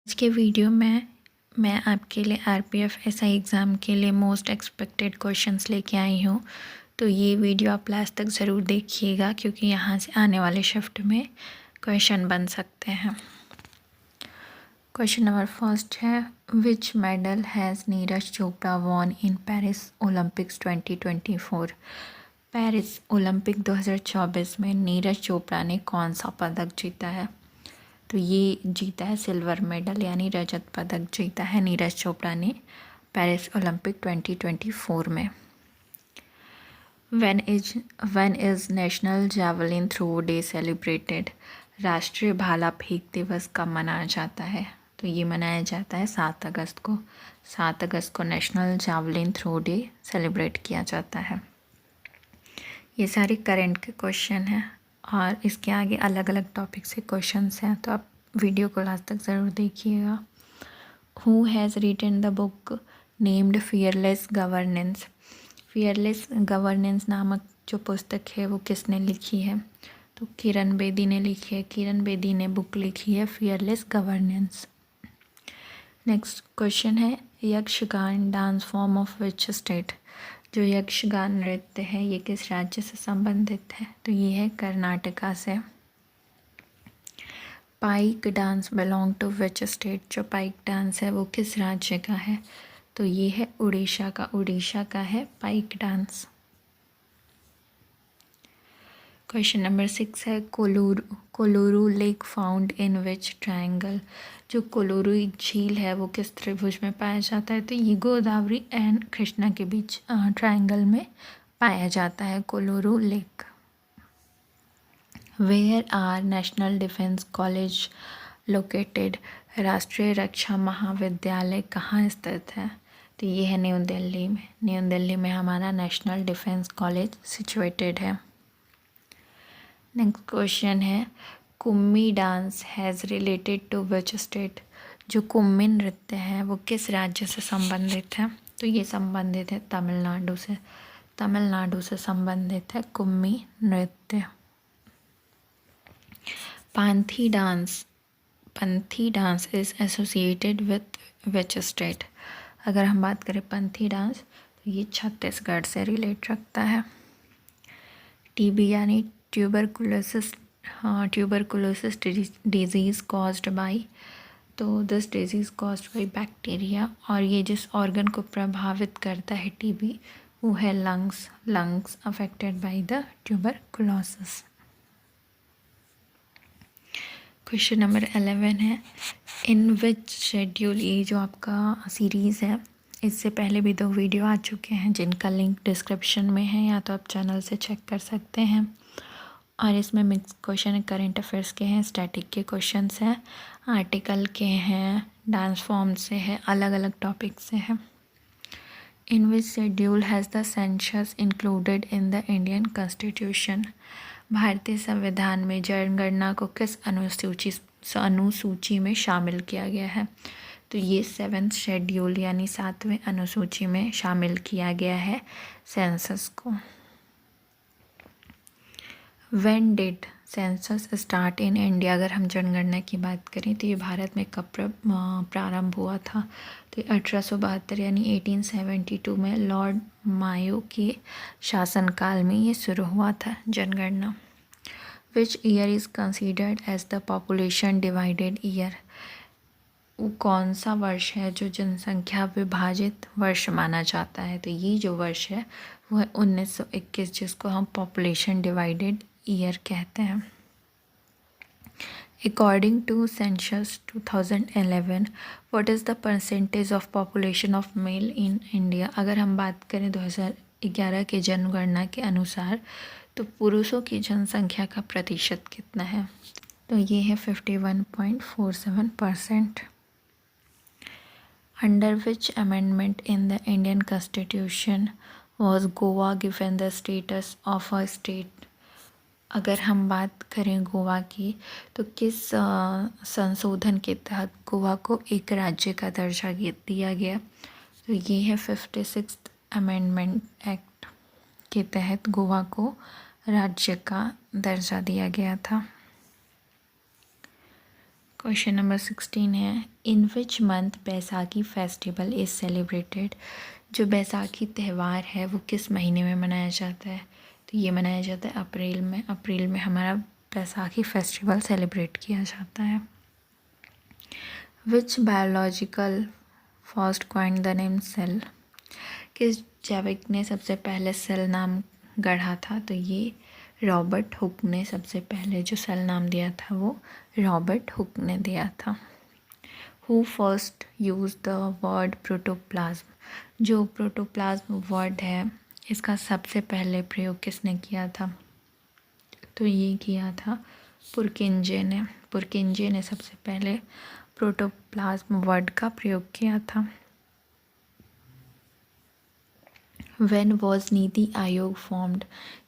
आज के वीडियो में मैं आपके लिए आरपीएफ एसआई एग्ज़ाम के लिए मोस्ट एक्सपेक्टेड क्वेश्चंस लेके आई हूँ। तो ये वीडियो आप लास्ट तक ज़रूर देखिएगा क्योंकि यहाँ से आने वाले शिफ्ट में क्वेश्चन बन सकते हैं। क्वेश्चन नंबर फर्स्ट है, विच medal has Neeraj Chopra von in Paris Olympics 2024। Paris Olympic 2024 में नीरज चोपड़ा ने कौन सा पदक जीता है? तो ये जीता है सिल्वर मेडल यानी रजत पदक जीता है नीरज चोपड़ा ने पेरिस ओलंपिक 2024 में। When is national javelin throw day celebrated. राष्ट्रीय भाला फेंक दिवस कब मनाया जाता है? तो ये मनाया जाता है 7 अगस्त को। 7 अगस्त को national javelin throw day celebrate किया जाता है। ये सारे करंट के क्वेश्चन हैं और इसके आगे अलग अलग टॉपिक से क्वेश्चंस हैं, तो आप वीडियो को लास्ट तक ज़रूर देखिएगा। Who has written the book named fearless governance. Fearless governance नामक जो पुस्तक है वो किसने लिखी है? तो किरण बेदी ने लिखी है। किरण बेदी ने बुक लिखी है फियरलेस गवर्नेंस। नेक्स्ट क्वेश्चन है, Yakshagana dance form of which state. जो यक्षगान नृत्य है ये किस राज्य से संबंधित है? तो ये है कर्नाटका से। Paika dance belong to which state. जो पाइक डांस है वो किस राज्य का है? तो ये है उड़ीसा का। उड़ीसा का है पाइक डांस। क्वेश्चन नंबर 6 है, Kolleru lake found in which triangle. जो कोलूरू झील है वो किस त्रिभुज में पाया जाता है? तो ये गोदावरी एंड कृष्णा के बीच ट्रायंगल में पाया जाता है Kolleru lake. Where are national defence college located. राष्ट्रीय रक्षा महाविद्यालय कहाँ स्थित है? तो ये है न्यू दिल्ली में। न्यू दिल्ली में हमारा नेशनल डिफेंस कॉलेज सिचुएटेड है। नेक्स्ट क्वेश्चन है, Kummi dance has related to which state. जो कुम्मी नृत्य है वो किस राज्य से संबंधित है? तो ये संबंधित है तमिलनाडु से। तमिलनाडु से संबंधित है कुम्मी नृत्य। Panthi dance is associated with which state. अगर हम बात करें पंथी डांस तो ये छत्तीसगढ़ से रिलेट रखता है। टीबी यानी ट्यूबरकुलोसिस डिजीज़ कॉज्ड बाय। तो this disease caused by bacteria, और ये जिस ऑर्गन को प्रभावित करता है टीबी वो है lungs affected by the tuberculosis. Question number 11 है, इन विच शेड्यूल। ये जो आपका सीरीज़ है इससे पहले भी 2 वीडियो आ चुके हैं जिनका लिंक डिस्क्रिप्शन में है, या तो आप चैनल से चेक कर सकते हैं। और इसमें मिक्स क्वेश्चन करेंट अफेयर्स के हैं, स्टैटिक के क्वेश्चंस हैं, आर्टिकल के हैं, डांस फॉर्म से है, अलग अलग टॉपिक से है। In which schedule has the census included in the Indian constitution. भारतीय संविधान में जनगणना को किस अनुसूची में शामिल किया गया है? तो ये 7th शेड्यूल यानी 7वें अनुसूची में शामिल किया गया है सेंसस को। When did census start in India. अगर हम जनगणना की बात करें तो ये भारत में कब प्रारंभ हुआ था? तो 1872 यानी 1872 में लॉर्ड मायो के शासनकाल में ये शुरू हुआ था जनगणना। Which year is considered as the population divided year. वो कौन सा वर्ष है जो जनसंख्या विभाजित वर्ष माना जाता है? तो ये जो वर्ष है वो है 1921, जिसको हम पॉपुलेशन डिवाइडेड ईयर कहते हैं। According to census 2011 what is the percentage of population of male in India. अगर हम बात करें 2011 के जनगणना के अनुसार तो पुरुषों की जनसंख्या का प्रतिशत कितना है? तो ये है 51.47%। Under which amendment in the Indian constitution was Goa given the status of a state. अगर हम बात करें गोवा की तो किस संशोधन के तहत गोवा को एक राज्य का दर्जा दिया गया? तो ये है 56th अमेंडमेंट एक्ट के तहत गोवा को राज्य का दर्जा दिया गया था। क्वेश्चन नंबर 16 है, in which month Baisakhi festival is celebrated. जो बैसाखी त्यौहार है वो किस महीने में मनाया जाता है? तो ये मनाया जाता है अप्रैल में। अप्रैल में हमारा बैसाखी फेस्टिवल सेलिब्रेट किया जाता है। Which biological first coined the name cell. किस जैविक ने सबसे पहले सेल नाम गढ़ा था? तो ये रॉबर्ट हुक ने सबसे पहले जो सेल नाम दिया था वो रॉबर्ट हुक ने दिया था। Who first use the word protoplasm. जो प्रोटोप्लाज्म वर्ड है इसका सबसे पहले प्रयोग किसने किया था? तो ये किया था पुरकिंजे ने। पुरकिंजे ने सबसे पहले प्रोटोप्लाज्म वर्ड का प्रयोग किया था। When was NITI Aayog formed.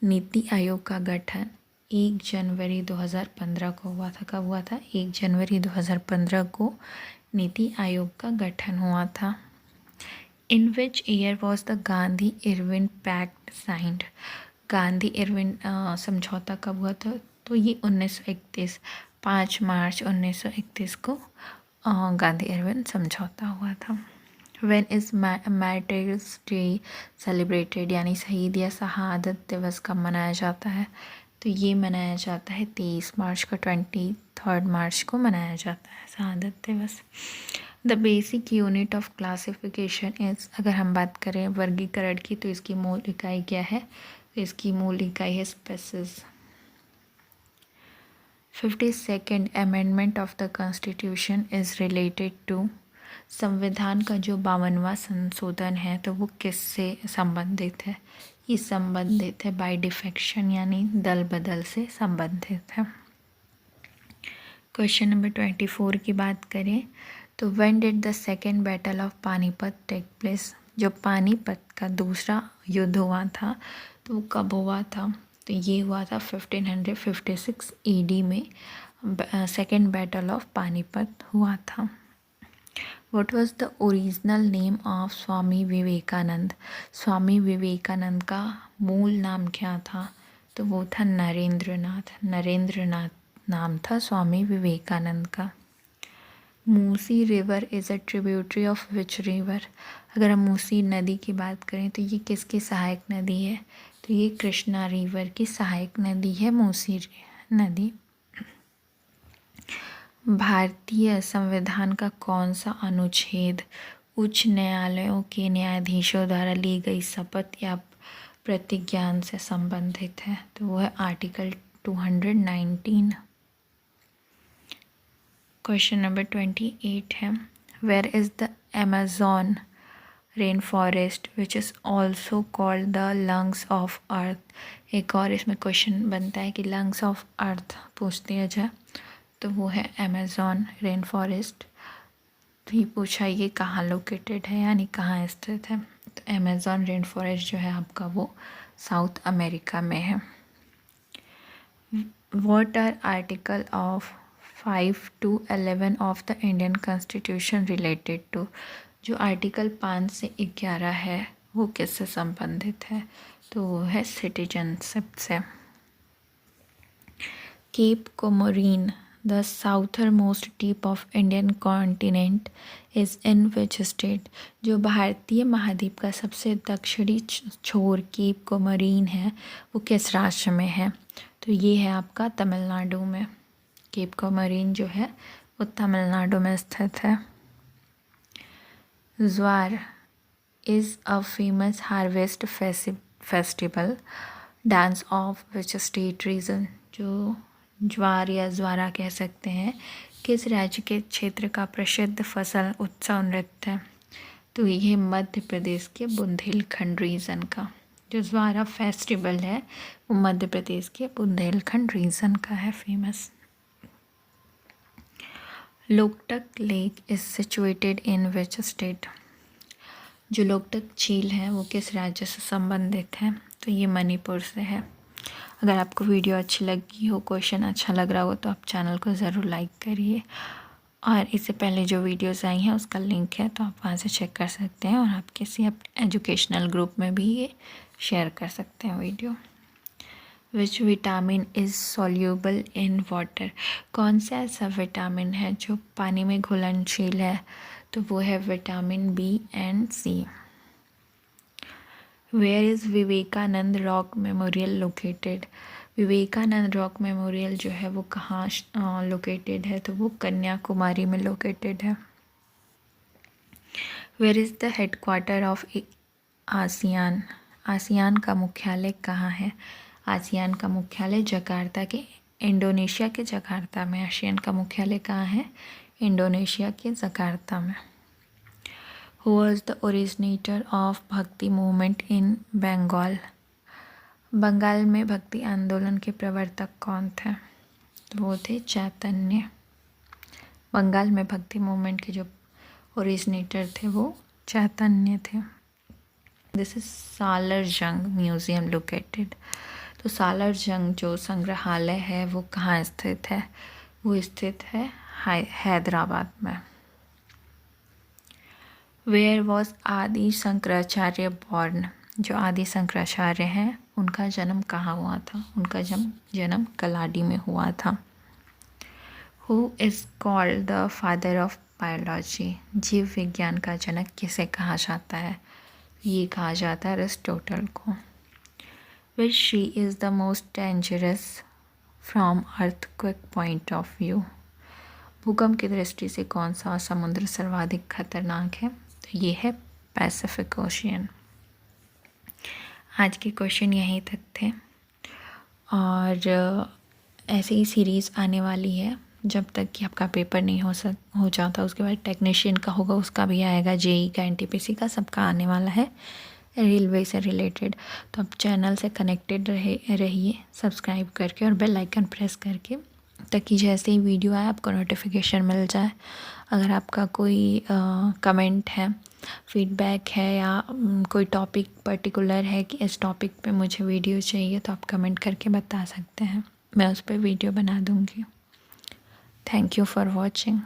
NITI Aayog का गठन 1 जनवरी 2015 को हुआ था। कब हुआ था? 1 जनवरी 2015 को नीति आयोग का गठन हुआ था। In which year was the Gandhi Irwin pact signed. Gandhi Irwin समझौता कब हुआ था? तो ये 1931 5 मार्च 1931 को गांधी इरविन समझौता हुआ था। When is Martyrs Day celebrated, यानी शहीद या शहादत दिवस कब मनाया जाता है? तो ये मनाया जाता है 23 मार्च को। 23 मार्च को मनाया जाता है शहादत दिवस। The basic unit of classification is. अगर हम बात करें वर्गीकरण की तो इसकी मूल इकाई क्या है? तो इसकी मूल इकाई है species. 52nd amendment of the constitution is related to. संविधान का जो 52वां संशोधन है तो वो किससे संबंधित है? ये संबंधित है बाय डिफेक्शन, यानी दल बदल से संबंधित है। क्वेश्चन नंबर 24 की बात करें तो when did the second battle of Panipat take place. जो पानीपत का दूसरा युद्ध हुआ था तो वो कब हुआ था? तो ये हुआ था 1556 AD में सेकेंड बैटल ऑफ पानीपत हुआ था। What was the original name of Swami Vivekananda. Swami Vivekananda का मूल नाम क्या था? तो वो था नरेंद्रनाथ। नरेंद्रनाथ नाम था स्वामी विवेकानंद का। Musi river is a tributary of which river. अगर हम मूसी नदी की बात करें तो ये किसकी सहायक नदी है? तो ये कृष्णा रिवर की सहायक नदी है मूसी नदी। भारतीय संविधान का कौन सा अनुच्छेद उच्च न्यायालयों के न्यायाधीशों द्वारा ली गई शपथ या प्रतिज्ञान से संबंधित है? तो वह है आर्टिकल 219। क्वेश्चन नंबर 28 है, where is the Amazon rain forest which is also called the lungs of earth. एक और इसमें क्वेश्चन बनता है कि लंग्स ऑफ अर्थ पूछ दिया जाए तो वो है अमेज़न रेन फॉरेस्ट। तो ये पूछा ये कहाँ लोकेटेड है, यानी कहाँ स्थित है। तो अमेज़न रेन फॉरेस्ट जो है आपका वो साउथ अमेरिका में है। What are article of 5 to 11 of the Indian constitution related to. जो आर्टिकल 5 से 11 है वो किससे संबंधित है? तो वो है सिटीजनशिप से। Cape Comorin the southernmost tip of Indian continent is in which state. जो भारतीय महाद्वीप का सबसे दक्षिणी छोर केप कोमोरिन है वो किस राज्य में है? तो ये है आपका तमिलनाडु में। केप कोमोरिन जो है वो तमिलनाडु में स्थित है। ज्वार is a famous harvest festival dance of which state region. जो ज्वार या ज्वारा कह सकते हैं किस राज्य के क्षेत्र का प्रसिद्ध फसल उत्सव नृत्य है? तो ये मध्य प्रदेश के बुंदेलखंड रीजन का। जो ज्वारा फेस्टिवल है वो मध्य प्रदेश के बुंदेलखंड रीजन का है famous. Loktak lake is situated in which state. जो लोकटक झील है वो किस राज्य से संबंधित है? तो ये मणिपुर से है। अगर आपको वीडियो अच्छी लगी हो, क्वेश्चन अच्छा लग रहा हो तो आप चैनल को ज़रूर लाइक करिए। और इससे पहले जो वीडियोस आई हैं उसका लिंक है तो आप वहाँ से चेक कर सकते हैं और आप किसी एजुकेशनल ग्रुप में भी ये शेयर कर सकते हैं video. Which vitamin is soluble in water, कौन सा ऐसा विटामिन है जो पानी में घुलनशील है, तो वो है vitamin B and C. Where is Vivekananda rock memorial located, Vivekananda rock memorial जो है वो कहाँ लोकेटेड है, तो वो कन्याकुमारी में लोकेटेड है। Where is the headquarter of ASEAN, ASEAN का मुख्यालय कहाँ है, आसियान का मुख्यालय जकार्ता के इंडोनेशिया के जकार्ता में, आसियान का मुख्यालय कहाँ है, इंडोनेशिया के जकार्ता में। Who was the originator of भक्ति मूवमेंट इन बंगाल, बंगाल में भक्ति आंदोलन के प्रवर्तक कौन थे, तो वो थे चैतन्य। बंगाल में भक्ति मूवमेंट के जो ओरिजिनेटर थे वो चैतन्य थे। दिस इज सालर जंग म्यूज़ियम लोकेटेड, तो सालर जंग जो संग्रहालय है वो कहाँ स्थित है, वो स्थित है हैदराबाद में। वेयर वॉज आदि शंकराचार्य बॉर्न, जो आदि शंकराचार्य हैं उनका जन्म कहाँ हुआ था, उनका जन्म कलाडी में हुआ था। Who is called the father of biology, जीव विज्ञान का जनक किसे कहा जाता है, ये कहा जाता है अरिस्टोटल को। Which sea is the most dangerous from earthquake point of view, भूकंप की दृष्टि से कौन सा समुद्र सर्वाधिक खतरनाक है, तो ये है पैसिफिक ओशियन। आज के क्वेश्चन यहीं तक थे और ऐसे ही सीरीज़ आने वाली है जब तक कि आपका पेपर नहीं हो जाता। उसके बाद टेक्नीशियन का होगा, उसका भी आएगा, जेई का, एनटीपीसी का, सबका आने वाला है रेलवे से रिलेटेड। तो आप चैनल से कनेक्टेड रहिए सब्सक्राइब करके और बेल आइकन प्रेस करके, ताकि जैसे ही वीडियो आए आपको नोटिफिकेशन मिल जाए। अगर आपका कोई कमेंट है, फीडबैक है या कोई टॉपिक पर्टिकुलर है कि इस टॉपिक पे मुझे वीडियो चाहिए, तो आप कमेंट करके बता सकते हैं, मैं उस पर वीडियो बना दूँगी। Thank you for watching.